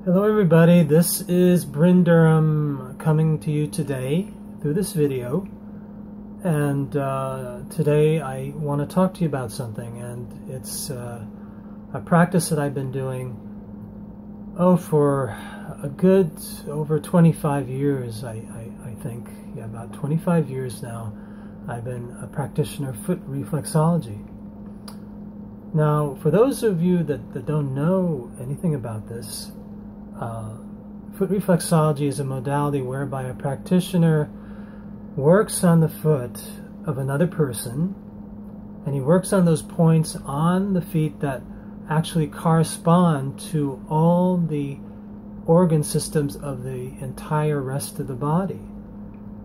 Hello everybody, this is Bryn Durham coming to you today through this video, and today I want to talk to you about something, and it's a practice that I've been doing for a good over 25 years. I think, yeah, about 25 years now. I've been a practitioner of foot reflexology. Now, for those of you that don't know anything about this, foot reflexology is a modality whereby a practitioner works on the foot of another person, and he works on those points on the feet that actually correspond to all the organ systems of the entire rest of the body.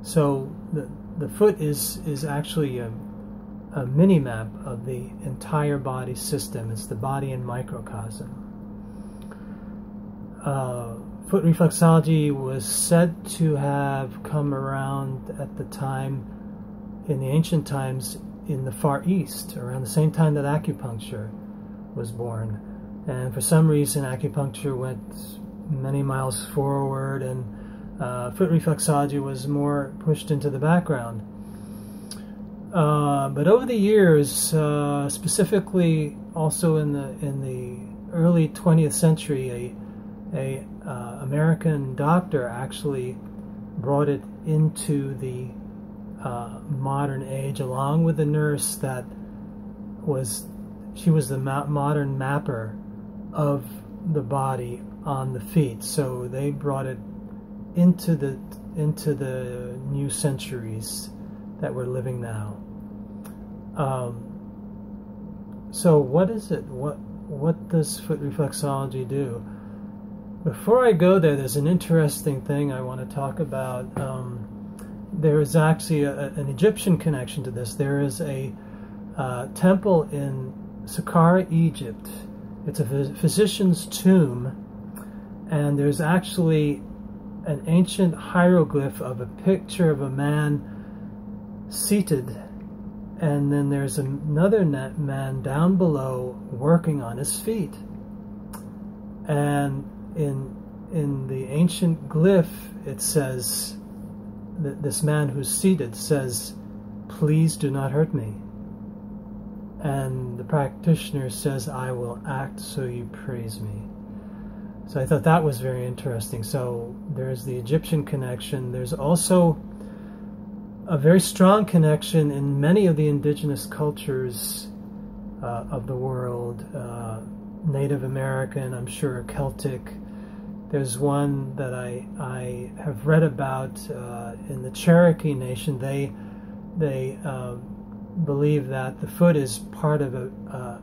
So the foot is actually a mini-map of the entire body system. It's the body in microcosm. Foot reflexology was said to have come around at the time, in the ancient times, in the Far East, around the same time that acupuncture was born. And for some reason, acupuncture went many miles forward, and foot reflexology was more pushed into the background. But over the years, specifically also in the early 20th century, a American doctor actually brought it into the modern age, along with a nurse that was the modern mapper of the body on the feet. So they brought it into the new centuries that we're living now. So what is it? What does foot reflexology do? Before I go there, there's an interesting thing I want to talk about. There is actually an Egyptian connection to this. There is a temple in Saqqara, Egypt. It's a physician's tomb, and there's actually an ancient hieroglyph of a picture of a man seated, and then there's another man down below working on his feet. And in the ancient glyph, it says that this man who's seated says, "Please do not hurt me." And the practitioner says, "I will act so you praise me." So I thought that was very interesting. So there's the Egyptian connection. There's also a very strong connection in many of the indigenous cultures of the world. Native American, I'm sure, Celtic. There's one that I have read about in the Cherokee Nation. They believe that the foot is part of a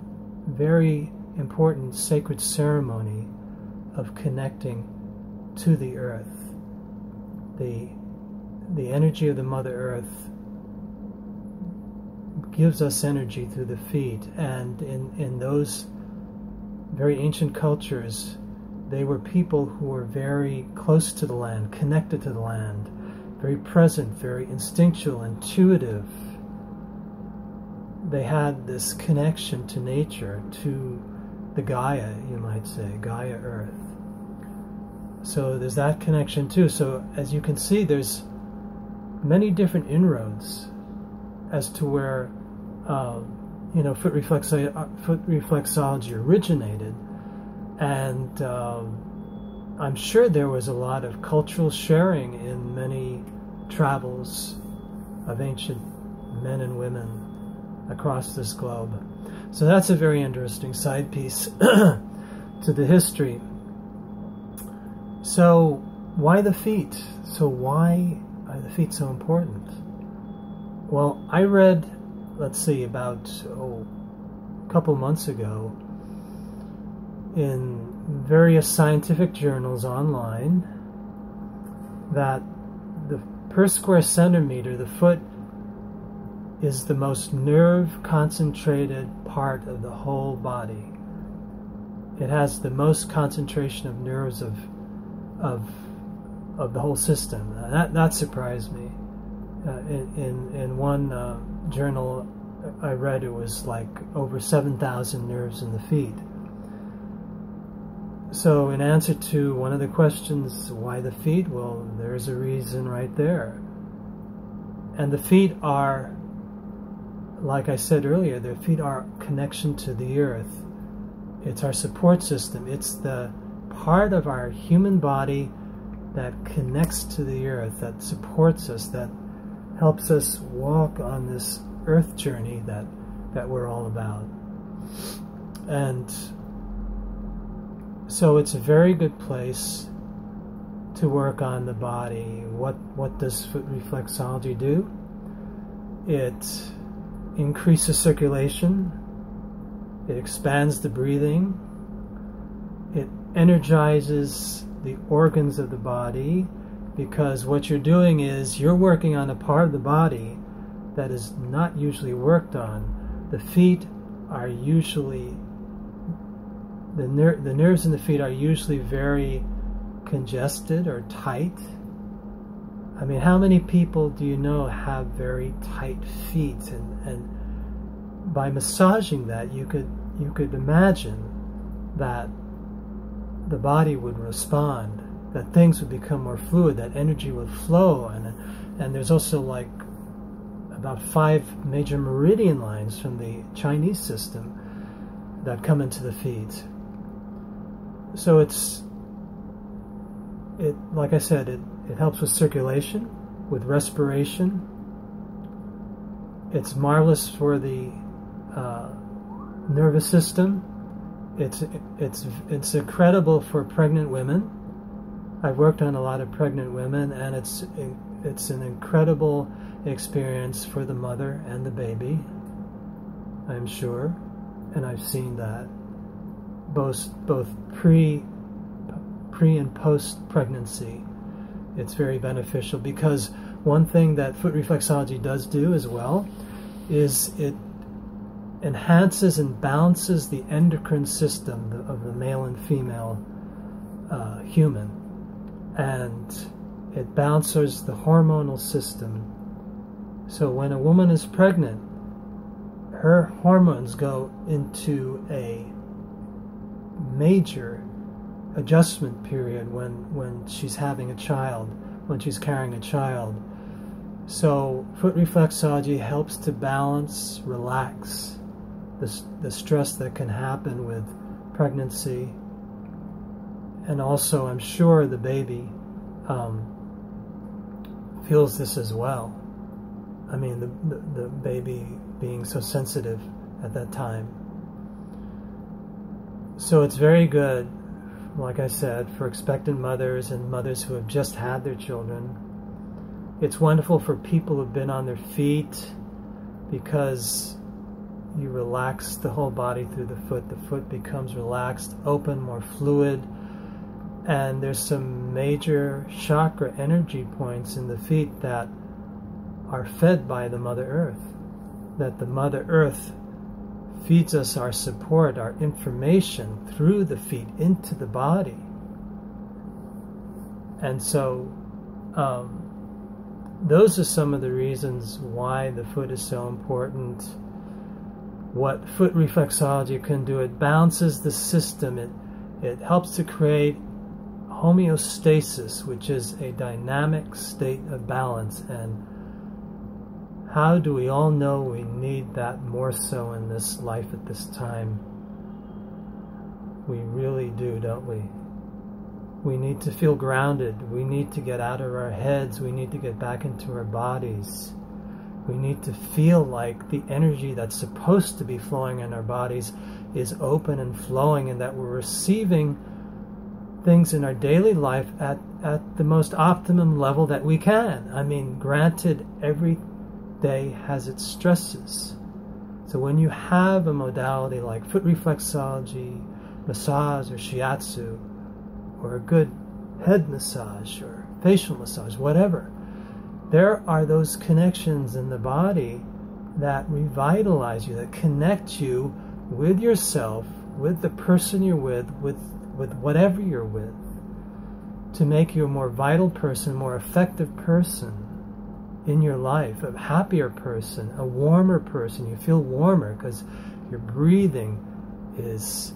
very important sacred ceremony of connecting to the earth. The energy of the Mother Earth gives us energy through the feet, and in those very ancient cultures, they were people who were very close to the land, connected to the land, very present, very instinctual, intuitive. They had this connection to nature, to the Gaia, you might say, Gaia Earth. So there's that connection too. So as you can see, there's many different inroads as to where foot reflexology originated, and I'm sure there was a lot of cultural sharing in many travels of ancient men and women across this globe. So that's a very interesting side piece to the history. So why the feet? So why are the feet so important? Well, I read, let's see, about a couple months ago in various scientific journals online that per square centimeter, the foot is the most nerve concentrated part of the whole body. It has the most concentration of nerves of the whole system. That surprised me. In one journal I read, it was like over 7,000 nerves in the feet. So in answer to one of the questions, why the feet? Well, there's a reason right there. And the feet are, like I said earlier, the feet are connection to the earth. It's our support system. It's the part of our human body that connects to the earth, that supports us, that helps us walk on this earth journey that we're all about. And so it's a very good place to work on the body. What does foot reflexology do? It increases circulation. It expands the breathing. It energizes the organs of the body, because what you're doing is you're working on a part of the body that is not usually worked on. The feet are usually, the nerves in the feet are usually very congested or tight. I mean, how many people do you know have very tight feet? And by massaging that, you could imagine that the body would respond, that things would become more fluid, that energy would flow. And there's also like about 5 major meridian lines from the Chinese system that come into the feet. So like I said, it helps with circulation, with respiration. It's marvelous for the nervous system. It's incredible for pregnant women. I've worked on a lot of pregnant women, and it's an incredible experience for the mother and the baby, I'm sure, and I've seen that both pre and post pregnancy. It's very beneficial, because one thing that foot reflexology does do as well is it enhances and balances the endocrine system of the male and female human, and it balances the hormonal system. So when a woman is pregnant, her hormones go into a major adjustment period when she's having a child, when she's carrying a child. So foot reflexology helps to balance, relax the stress that can happen with pregnancy. And also, I'm sure the baby feels this as well. I mean, the baby being so sensitive at that time. So it's very good, like I said, for expectant mothers and mothers who have just had their children. It's wonderful for people who've been on their feet, because you relax the whole body through the foot. The foot becomes relaxed, open, more fluid. And there's some major chakra energy points in the feet that are fed by the Mother Earth. That the Mother Earth feeds us our support, our information through the feet into the body. And so those are some of the reasons why the foot is so important. What foot reflexology can do, it balances the system. It helps to create homeostasis, which is a dynamic state of balance. And how do we all know we need that more so in this life at this time? We really do, don't we? We need to feel grounded. We need to get out of our heads. We need to get back into our bodies. We need to feel like the energy that's supposed to be flowing in our bodies is open and flowing, and that we're receiving things in our daily life at the most optimum level that we can. I mean, granted, every day has its stresses. So when you have a modality like foot reflexology, massage, or shiatsu, or a good head massage, or facial massage, whatever, there are those connections in the body that revitalize you, that connect you with yourself, with the person you're with whatever you're with, to make you a more vital person, more effective person in your life, a happier person, a warmer person. You feel warmer because your breathing is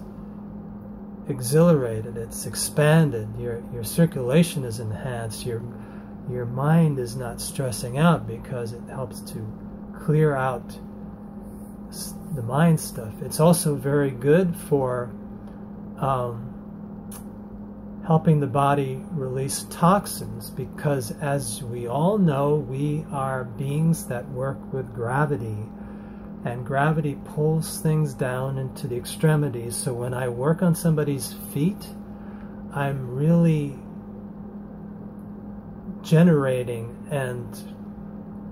exhilarated, it's expanded, your circulation is enhanced, your mind is not stressing out because it helps to clear out the mind stuff. It's also very good for helping the body release toxins, because as we all know, we are beings that work with gravity, and gravity pulls things down into the extremities. So when I work on somebody's feet, I'm really generating and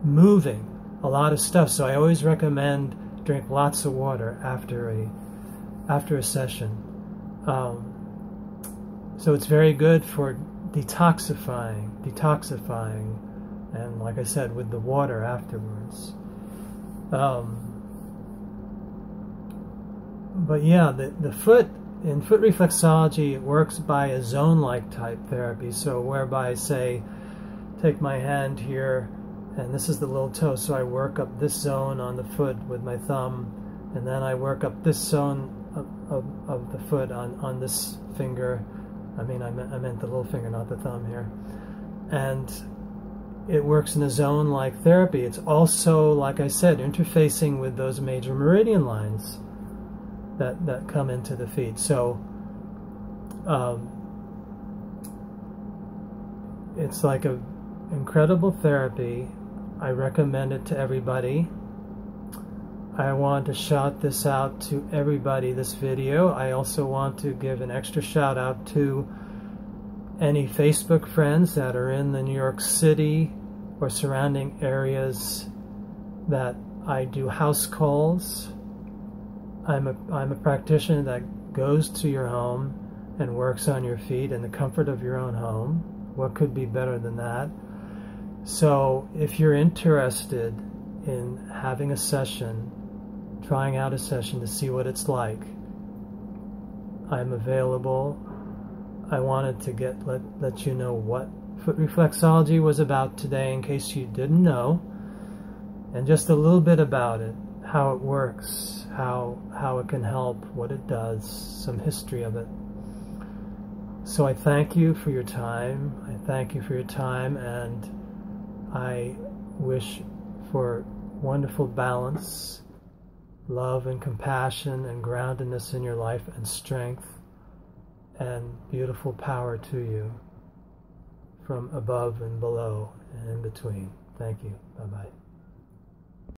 moving a lot of stuff. So I always recommend drink lots of water after a session. So it's very good for detoxifying, and like I said, with the water afterwards. But yeah, the foot, in foot reflexology, it works by a zone-like type therapy. So whereby, say, take my hand here, and this is the little toe, so I work up this zone on the foot with my thumb, and then I work up this zone of the foot on this finger. I meant the little finger, not the thumb here. And it works in a zone-like therapy. It's also, like I said, interfacing with those major meridian lines that come into the feet. So it's like an incredible therapy. I recommend it to everybody. I want to shout this out to everybody, this video. I also want to give an extra shout out to any Facebook friends that are in the New York City or surrounding areas that I do house calls. I'm a practitioner that goes to your home and works on your feet in the comfort of your own home. What could be better than that? So if you're interested in having a session, trying out a session to see what it's like, I'm available. I wanted to let you know what foot reflexology was about today, in case you didn't know, and just a little bit about it, how it works, how it can help, what it does, some history of it. So I thank you for your time. And I wish for wonderful balance, love and compassion and groundedness in your life, and strength and beautiful power to you from above and below and in between. Thank you. Bye-bye.